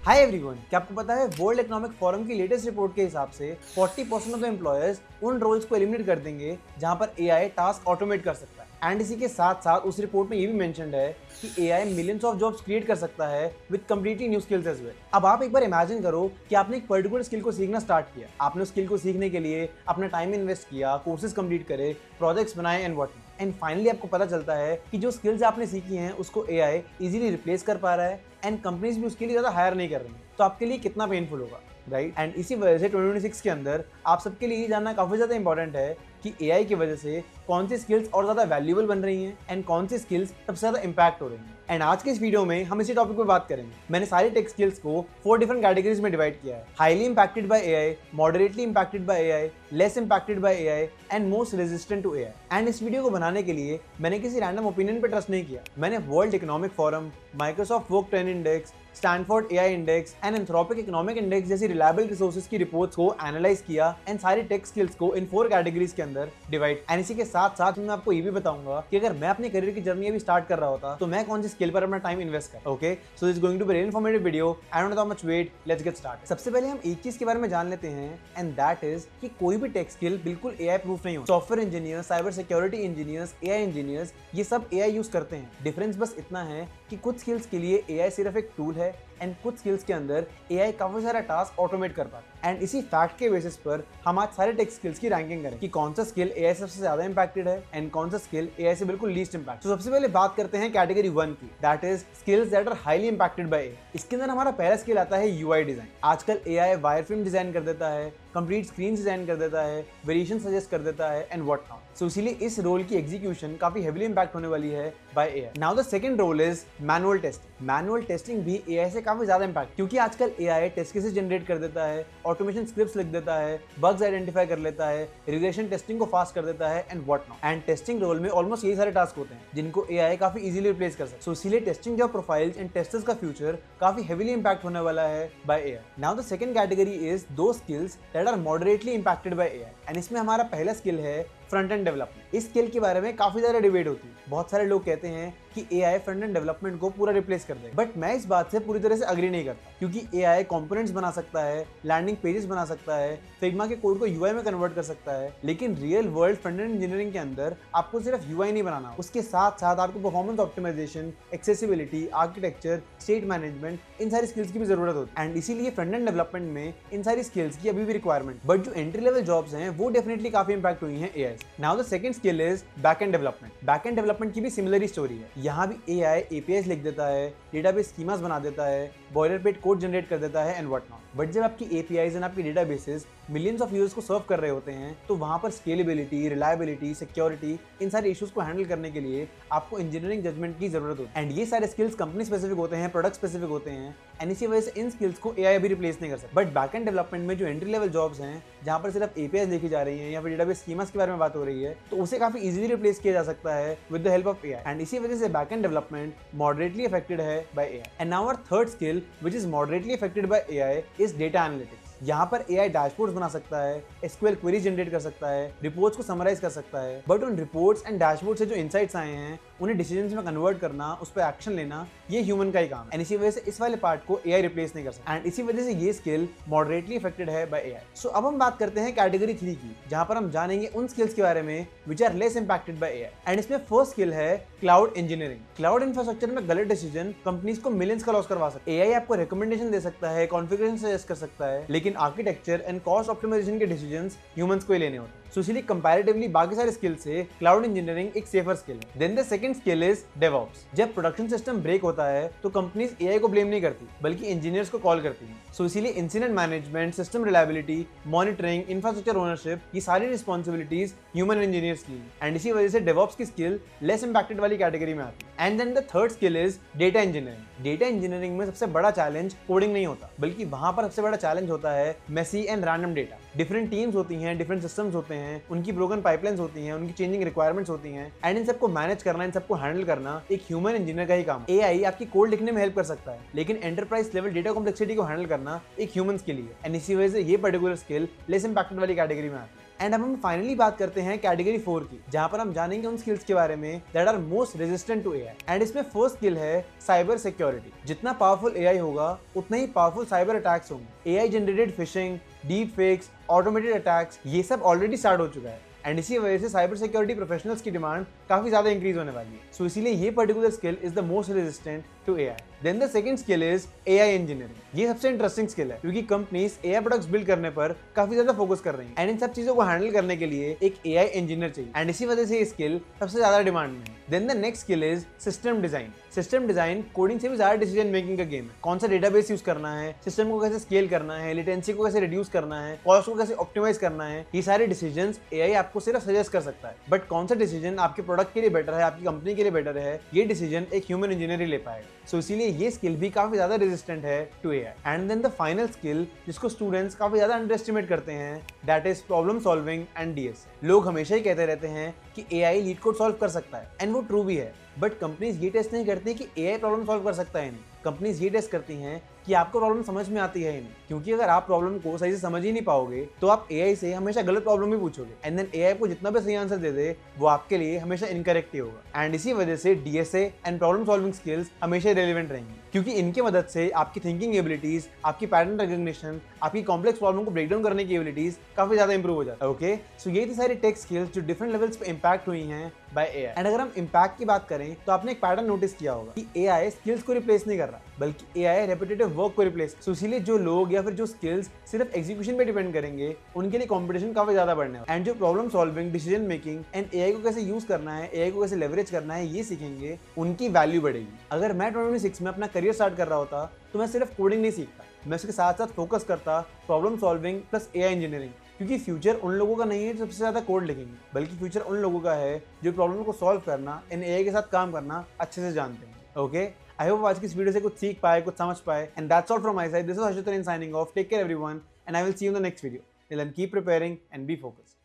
Hi everyone, क्या आपको पता है वर्ल्ड इकोनॉमिक फोरम की लेटेस्ट रिपोर्ट के हिसाब से 40% ऑफ द एम्प्लॉयर्स उन रोल्स को एलिमिनेट कर देंगे जहां पर एआई टास्क ऑटोमेट कर सकता है। एंड इसी के साथ साथ उस रिपोर्ट में ये भी मेंशन्ड है कि AI millions of jobs create कर सकता है with completely new skills as well. अब आप एक बार इमेजिन करो कि आपने एक पर्टिकुलर स्किल को सीखना स्टार्ट किया, आपने उस स्किल को सीखने के लिए अपना टाइम इन्वेस्ट किया, कोर्सेज कंप्लीट करे, प्रोजेक्ट्स बनाए एंड व्हाट एंड फाइनली आपको पता चलता है कि जो स्किल्स आपने सीखी हैं उसको एआई इजीली रिप्लेस कर पा रहा है एंड कंपनीज भी उसके लिए ज़्यादा हायर नहीं कर रही हैं। तो आपके लिए कितना पेनफुल होगा, राइट? एंड इसी वजह से 2026 के अंदर आप सबके लिए ये जानना काफ़ी ज़्यादा इंपॉर्टेंट है कि एआई की वजह से कौन सी स्किल्स और ज़्यादा वैल्यूएबल बन रही हैं एंड कौन सी स्किल्स सबसे ज़्यादा इंपैक्ट हो रही हैं। एंड आज के इस वीडियो में हम इसी टॉपिक पे बात करेंगे। मैंने सारी टेक स्किल्स को 4 डिफरेंट कैटेगरीज में डिवाइड किया है: highly impacted by AI, moderately impacted by AI, less impacted by AI and most resistant to AI. And इस वीडियो को बनाने के लिए मैंने किसी रैंडम ओपिनियन पे ट्रस्ट नहीं किया। मैंने world economic forum, Microsoft work trend index, Stanford AI index and Anthropic economic index जैसी रिलायबल रिसोर्सेज की रिपोर्ट्स को एनालाइज किया एंड सारी टेक स्किल्स को इन 4 कैटेगरीज के अंदर डिवाइड। एंड इसी के साथ साथ मैं आपको ये भी बताऊंगा कि अगर मैं अपनी करियर की जर्नी अभी स्टार्ट कर रहा होता तो मैं कौन सी स्किल पर अपना टाइम इन्वेस्ट कर। Okay, so this is going to be very informative video. I don't know how much wait, let's get start. सबसे पहले हम एक चीज के बारे में जान लेते हैं एंड दैट इज कि कोई भी टेक स्किल बिल्कुल एआई प्रूफ नहीं होता। Software engineer, cyber security engineers, AI engineers, ये सब एआई यूज करते हैं। डिफरेंस बस इतना है कि कुछ स्किल्स के लिए एआई सिर्फ एक टूल है एंड कुछ स्किल्स के अंदर एआई काफी सारा टास्क ऑटोमेट कर पाता है। एंड इसी फैक्ट के बेसिस पर हम आज सारे टेक स्किल्स की रैंकिंग करें कि कौन सा स्किल एआई से सबसे ज्यादा इंपैक्टेड है एंड कौन सा स्किल एआई से बिल्कुल लीस्ट इंपैक्ट। तो सबसे पहले बात करते हैं कैटेगरी 1 की, that is skills that are highly impacted by AI. इसके अंदर हमारा पहला स्किल आता है यूआई डिजाइन। आजकल एआई वायरफ्रेम डिजाइन कर देता है, कंप्लीट स्क्रीन डिजाइन कर देता है, वेरिएशन सजेस्ट कर देता है एंड व्हाट नॉट। सो इसीलिए इस रोल की एग्जीक्यूशन काफी हेवीली इंपैक्ट होने वाली है by AI. Now the second role is manual testing. Manual testing भी एआई से काफी ज्यादा इंपैक्ट, क्योंकि आजकल एआई टेस्ट केसेस जनरेट कर देता है, ऑटोमेशन स्क्रिप्ट्स लिख देता है, बग्स आइडेंटिफाई कर लेता है, रिग्रेशन टेस्टिंग को फास्ट कर देता है and what not. And testing role में ऑलमोस्ट यही सारे टास्क होते हैं जिनको एआई काफी इजीली रिप्लेस कर सकता है। सो इसीलिए testing job profiles and testers का फ्यूचर काफी हेवीली इंपैक्ट होने वाला है by AI. Now the second category is the skills that are moderately impacted by AI. And इसमें हमारा पहला स्किल है फ्रंट एंड डेवलपमेंट। इस स्किल के बारे में काफी ज्यादा डिबेट होती है। बहुत सारे लोग कहते हैं कि एआई फ्रंट एंड डेवलपमेंट को पूरा रिप्लेस कर देगा, बट मैं इस बात से पूरी तरह से अग्री नहीं करता, क्योंकि एआई कंपोनेंट्स बना सकता है, लैंडिंग पेजेस बना सकता है, फिग्मा के कोड को यूआई में कन्वर्ट कर सकता है, लेकिन real world front end engineering के अंदर आपको सिर्फ यूआई नहीं बनाना, उसके साथ साथ आपको performance optimisation, accessibility, architecture, state management, इन सारी स्किल्स की भी जरूरत होती है। एंड इसीलिए फ्रंट एंड डेवलपमेंट में इन सारी स्किल्स की अभी भी रिक्वायरमेंट, बट जो एंट्री लेवल जॉब्स हैं वो डेफिनेटली काफी इंपैक्ट हुई हैं एआई से। Now the second skill is backend development. Backend development की भी सिमिलर ही स्टोरी है। यहाँ भी एआई एपीआईज लिख देता है, डेटाबेस स्कीमास बना देता है, बॉयलरप्लेट कोड जनरेट कर देता है एंड व्हाट नॉट। बट जब आपकी एपीआईज एंड आपकी डेटाबेसेस मिलियंस ऑफ यूजर्स को सर्व कर रहे होते हैं तो वहां पर स्केलेबिलिटी, रिलायबिलिटी, सिक्योरिटी, इन सारे इश्यूज को हैंडल करने के लिए आपको इंजीनियरिंग जजमेंट की जरूरत होती है। एंड ये सारे स्किल्स कंपनी स्पेसिफिक होते हैं, प्रोडक्ट स्पेसिफिक होते हैं एंड इसी वजह से इन स्किल्स को एआई भी रिप्लेस नहीं कर सकता। बट बैकएंड डेवलपमेंट में जो एंट्री लेवल जॉब्स हैं जहां पर सिर्फ एपीआईज लिखी जा रही हैं या फिर डेटाबेस स्कीमास के बारे में बात हो रही है, तो उसे काफी इजीली रिप्लेस किया जा सकता है with the help of AI. And इसी वजह से बैकएंड डेवलपमेंट मॉडरेटली अफेक्टेड है by AI. And now our third skill which is moderately affected by AI is data analytics. यहाँ पर एआई डैशबोर्ड्स बना सकता है, एसक्यूएल क्वेरी जनरेट कर सकता है, रिपोर्ट्स को समराइज कर सकता है, बट उन रिपोर्ट्स एंड डैशबोर्ड से जो इनसाइट्स आए हैं उन्हें डिसीजंस में कन्वर्ट करना, उस पर एक्शन लेना, ये ह्यूमन का ही काम है। एंड इसी वजह से इस वाले पार्ट को एआई रिप्लेस नहीं कर सकता। एंड इसी वजह से ये स्किल मॉडरेटली अफेक्टेड है बाय एआई। सो अब हम बात करते हैं कैटेगरी 3 की, जहां पर हम जानेंगे उन स्किल्स के बारे में which are less impacted by AI. And इसमें फर्स्ट स्किल है क्लाउड इंजीनियरिंग। क्लाउड इंफ्रास्ट्रक्चर में गलत डिसीजन कंपनीज को मिलियंस का लॉस करवा सकता है। एआई आपको रिकमेंडेशन दे सकता है, कॉन्फ़िगरेशन सजेस्ट कर सकता है, लेकिन आर्किटेक्चर एंड कॉस्ट ऑप्टिमाइजेशन के डिसीजंस ह्यूमंस को ही लेने होते हैं। सो इसीलिए कंपैरेटिवली बाकी सारे स्किल से क्लाउड इंजीनियरिंग एक सेफर स्किल है। Then the second skill is DevOps. जब प्रोडक्शन सिस्टम ब्रेक होता है तो कंपनीज एआई को ब्लेम नहीं करती बल्कि इंजीनियर्स को कॉल करती हैं। सो इसीलिए incident management, system reliability, monitoring, infrastructure ownership, ये सारी रिस्पॉन्सिबिलिटीज ह्यूमन इंजीनियर्स की हैं। एंड इसी वजह से डेवऑप्स की स्किल लेस इंपैक्टेड वाली कैटेगरी में आती है। And then the third skill is data engineering. Data engineering में सबसे बड़ा चैलेंज कोडिंग नहीं होता, बल्कि वहां पर सबसे बड़ा चैलेंज होता है messy and random data. Different teams होती हैं, डिफरेंट सिस्टम्स होते हैं, उनकी ब्रोकन पाइपलाइंस होती हैं, उनकी चेंजिंग रिक्वायरमेंट्स होती हैं एंड इन सबको मैनेज करना, इन सबको हैंडल करना एक ह्यूमन इंजीनियर का ही काम है। एआई आपकी कोड लिखने में हेल्प कर सकता है, लेकिन एंटरप्राइज लेवल डेटा कॉम्प्लेक्सिटी को हैंडल करना एक ह्यूमंस के लिए। एंड इसी वजह से ये पर्टिकुलर स्किल लेस इंपैक्टेड वाली कैटेगरी में आती है। एंड अब हम फाइनली बात करते हैं कैटेगरी 4 की, जहां पर हम जानेंगे उन स्किल्स के बारे में that are most resistant to AI. And इसमें फर्स्ट स्किल है साइबर सिक्योरिटी। जितना पावरफुल एआई होगा उतना ही पावरफुल साइबर अटैक्स होंगे। AI generated phishing, deep fakes, automated attacks, ये सब ऑलरेडी स्टार्ट हो चुका है एंड इसी वजह से साइबर सिक्योरिटी प्रोफेशनल्स की डिमांड काफी ज्यादा इंक्रीज होने वाली है। सो इसीलिए ये particular skill is the most resistant to AI. Then the second skill is AI engineering. ये सबसे इंटरेस्टिंग स्किल है क्योंकि कंपनीज एआई प्रोडक्ट्स बिल्ड करने पर काफी ज्यादा फोकस कर रही हैं एंड इन सब चीजों को हैंडल करने के लिए एक एआई इंजीनियर चाहिए एंड इसी वजह से ये स्किल सबसे ज्यादा डिमांड में है। Then the next skill is system design. System design coding से भी ज्यादा डिसीजन मेकिंग का गेम है। कौन सा डेटाबेस यूज करना है, सिस्टम को कैसे स्केल करना है, लेटेंसी को कैसे रिड्यूस करना है, कॉस्ट को कैसे ऑप्टिमाइज करना है, ये सारे डिसीजंस एआई आपको सिर्फ सजेस्ट कर सकता है। बट कौन सा डिसीजन आपके प्रोडक्ट के लिए बेटर है, आपकी कंपनी के लिए बेटर है, ये डिसीजन एक ह्यूमन इंजीनियर ही ले पाएगा। सो इसीलिए ये स्किल भी काफी ज्यादा रेजिस्टेंट है to AI. And then the final skill जिसको स्टूडेंट्स काफी ज्यादा अंडर एस्टिमेट करते हैं, that is problem solving and DS. लोग हमेशा ही कहते रहते हैं कि एआई लीड कोड सॉल्व कर सकता है एंड वो ट्रू भी है, बट कंपनीज ये टेस्ट नहीं करती कि एआई प्रॉब्लम सॉल्व कर सकता है नहीं। कंपनीज ये टेस्ट करती हैं कि आपको प्रॉब्लम समझ में आती है ही नहीं, क्योंकि अगर आप प्रॉब्लम को सही से समझ ही नहीं पाओगे तो आप एआई से हमेशा गलत प्रॉब्लम ही पूछोगे एंड देन एआई को जितना भी सही आंसर दे दे वो आपके लिए हमेशा इनकरेक्ट ही होगा। एंड इसी वजह से DSA and problem solving skills हमेशा रेलेवेंट रहेंगी, क्योंकि इनकी मदद से आपकी थिंकिंग एबिलिटीज, आपकी पैटर्न रिकॉग्निशन, आपकी कॉम्प्लेक्स प्रॉब्लम को ब्रेक डाउन करने की एबिलिटीज काफी ज्यादा इंप्रूव हो जाता है। ओके, सो ये थी सारी टेक स्किल्स जो डिफरेंट लेवल्स पे इंपैक्ट हुई हैं बाय एआई। एंड अगर हम इंपैक्ट की बात करें तो आपने एक पैटर्न नोटिस किया होगा कि एआई स्किल्स को रिप्लेस नहीं कर रहा, बल्कि एआई रेपिटेटिव वर्क को रिप्लेस। सो इसीलिए जो लोग या फिर जो स्किल्स सिर्फ एग्जीक्यूशन पे डिपेंड करेंगे उनके लिए कंपटीशन काफी ज्यादा बढ़ने वाला है। एंड जो problem solving, decision making and AI को कैसे यूज करना है, एआई को कैसे लेवरेज करना है, ये सीखेंगे, उनकी वैल्यू बढ़ेगी। अगर मैं 2026 में अपना करियर स्टार्ट कर रहा होता तो मैं सिर्फ कोडिंग नहीं सीखता, मैं उसके साथ साथ फोकस करता problem solving plus AI engineering, क्योंकि फ्यूचर उन लोगों का नहीं है जो सबसे ज्यादा कोड लिखेंगे, बल्कि फ्यूचर उन लोगों का है जो प्रॉब्लम को सॉल्व करना, इन एआई के साथ काम करना अच्छे से जानते हैं। ओके, आई होप आज की इस वीडियो से कुछ सीख पाए, कुछ समझ पाए। And that's all from my side. This is Harshit signing off. Take care everyone and I will see you in the next video. Till then keep preparing and be focused.